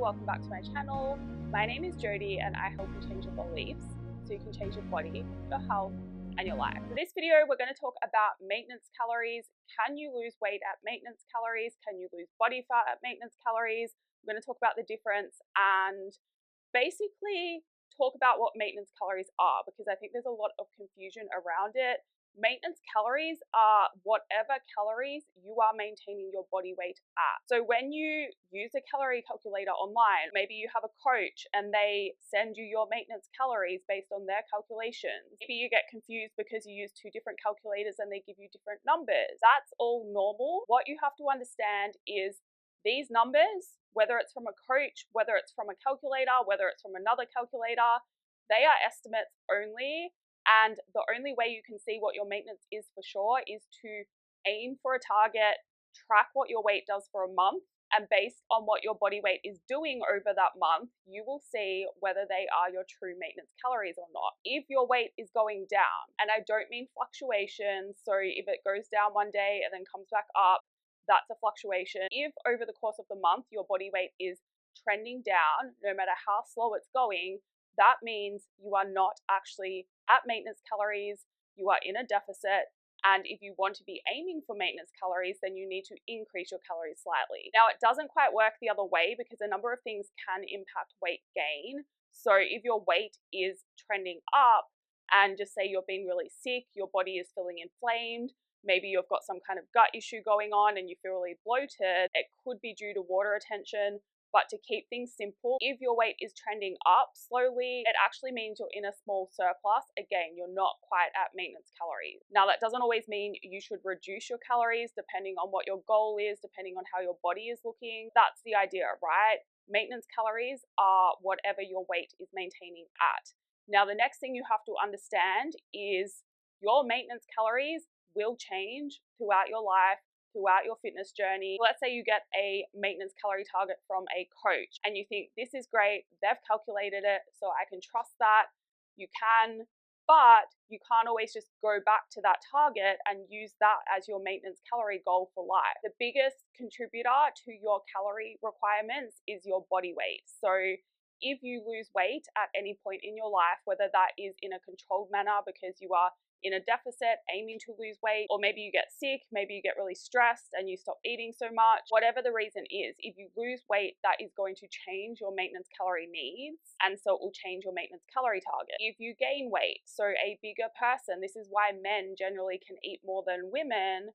welcome back to my channel. My name is Jodie and I help you change your beliefs so you can change your body, your health, and your life. For this video, we're going to talk about maintenance calories. Can you lose weight at maintenance calories? Can you lose body fat at maintenance calories? We're going to talk about the difference and basically talk about what maintenance calories are, because I think there's a lot of confusion around it. Maintenance calories are whatever calories you are maintaining your body weight at. So when you use a calorie calculator online, maybe you have a coach and they send you your maintenance calories based on their calculations. Maybe you get confused because you use two different calculators and they give you different numbers. That's all normal. What you have to understand is these numbers, whether it's from a coach, whether it's from a calculator, whether it's from another calculator, they are estimates only. And the only way you can see what your maintenance is for sure is to aim for a target, track what your weight does for a month, and based on what your body weight is doing over that month, you will see whether they are your true maintenance calories or not. If your weight is going down, and I don't mean fluctuations, so if it goes down one day and then comes back up, that's a fluctuation. If over the course of the month your body weight is trending down, no matter how slow it's going, that means you are not actually at maintenance calories, you are in a deficit, and if you want to be aiming for maintenance calories, then you need to increase your calories slightly. Now, it doesn't quite work the other way because a number of things can impact weight gain. So if your weight is trending up, and just say you're being really sick, your body is feeling inflamed, maybe you've got some kind of gut issue going on and you feel really bloated, it could be due to water retention. But to keep things simple, if your weight is trending up slowly, it actually means you're in a small surplus. Again, you're not quite at maintenance calories. Now, that doesn't always mean you should reduce your calories depending on what your goal is, depending on how your body is looking. That's the idea, right? Maintenance calories are whatever your weight is maintaining at. Now, the next thing you have to understand is your maintenance calories will change throughout your life, throughout your fitness journey. Let's say you get a maintenance calorie target from a coach and you think this is great, they've calculated it, so I can trust that. You can, but you can't always just go back to that target and use that as your maintenance calorie goal for life. The biggest contributor to your calorie requirements is your body weight. So if you lose weight at any point in your life, whether that is in a controlled manner because you are in a deficit, aiming to lose weight, or maybe you get sick, maybe you get really stressed and you stop eating so much, whatever the reason is, if you lose weight, that is going to change your maintenance calorie needs, and so it will change your maintenance calorie target. If you gain weight, so a bigger person, this is why men generally can eat more than women,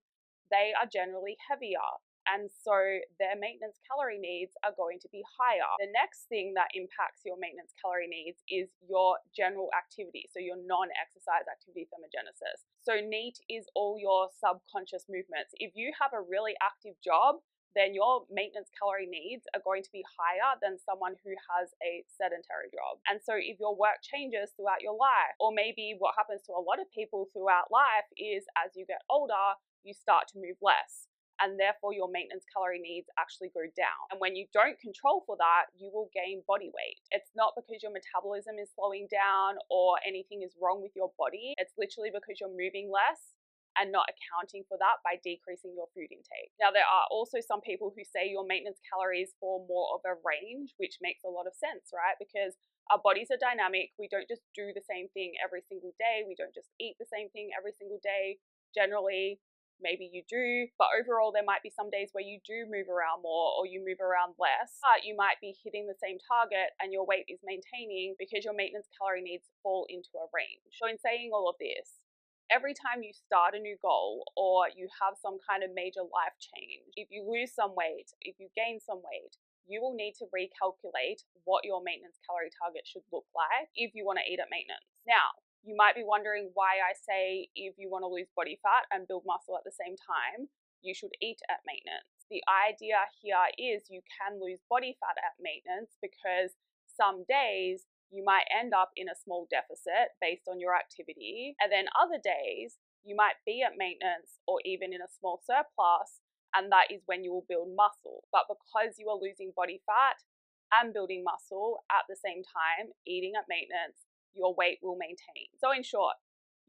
they are generally heavier. And so their maintenance calorie needs are going to be higher. The next thing that impacts your maintenance calorie needs is your general activity, so your non-exercise activity thermogenesis. So NEAT is all your subconscious movements. If you have a really active job, then your maintenance calorie needs are going to be higher than someone who has a sedentary job. And so if your work changes throughout your life, or maybe what happens to a lot of people throughout life is as you get older, you start to move less, and therefore your maintenance calorie needs actually go down. And when you don't control for that, you will gain body weight. It's not because your metabolism is slowing down or anything is wrong with your body. It's literally because you're moving less and not accounting for that by decreasing your food intake. Now, there are also some people who say your maintenance calories fall more of a range, which makes a lot of sense, right? Because our bodies are dynamic. We don't just do the same thing every single day. We don't just eat the same thing every single day. Generally, maybe you do, but overall there might be some days where you do move around more or you move around less, but you might be hitting the same target and your weight is maintaining because your maintenance calorie needs fall into a range. So in saying all of this, every time you start a new goal or you have some kind of major life change, if you lose some weight, if you gain some weight, you will need to recalculate what your maintenance calorie target should look like if you want to eat at maintenance. Now, you might be wondering why I say if you want to lose body fat and build muscle at the same time, you should eat at maintenance. The idea here is you can lose body fat at maintenance because some days you might end up in a small deficit based on your activity, and then other days you might be at maintenance or even in a small surplus, and that is when you will build muscle. But because you are losing body fat and building muscle at the same time, eating at maintenance, your weight will maintain. So in short,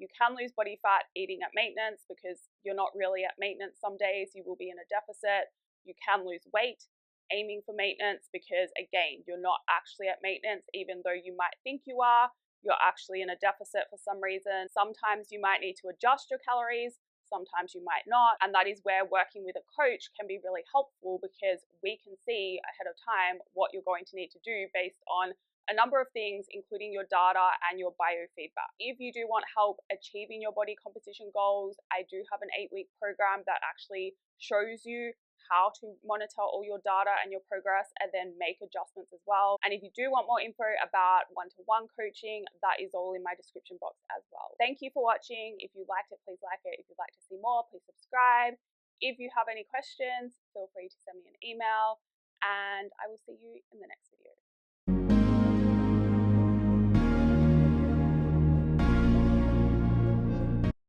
you can lose body fat eating at maintenance because you're not really at maintenance some days, you will be in a deficit. You can lose weight aiming for maintenance, because again, you're not actually at maintenance, even though you might think you are. You're actually in a deficit for some reason. Sometimes you might need to adjust your calories, sometimes you might not. And that is where working with a coach can be really helpful, because we can see ahead of time what you're going to need to do based on a number of things, including your data and your biofeedback. If you do want help achieving your body composition goals, I do have an 8-week program that actually shows you how to monitor all your data and your progress and then make adjustments as well. And if you do want more info about one-to-one coaching, that is all in my description box as well. Thank you for watching. If you liked it, please like it. If you'd like to see more, please subscribe. If you have any questions, feel free to send me an email, and I will see you in the next video.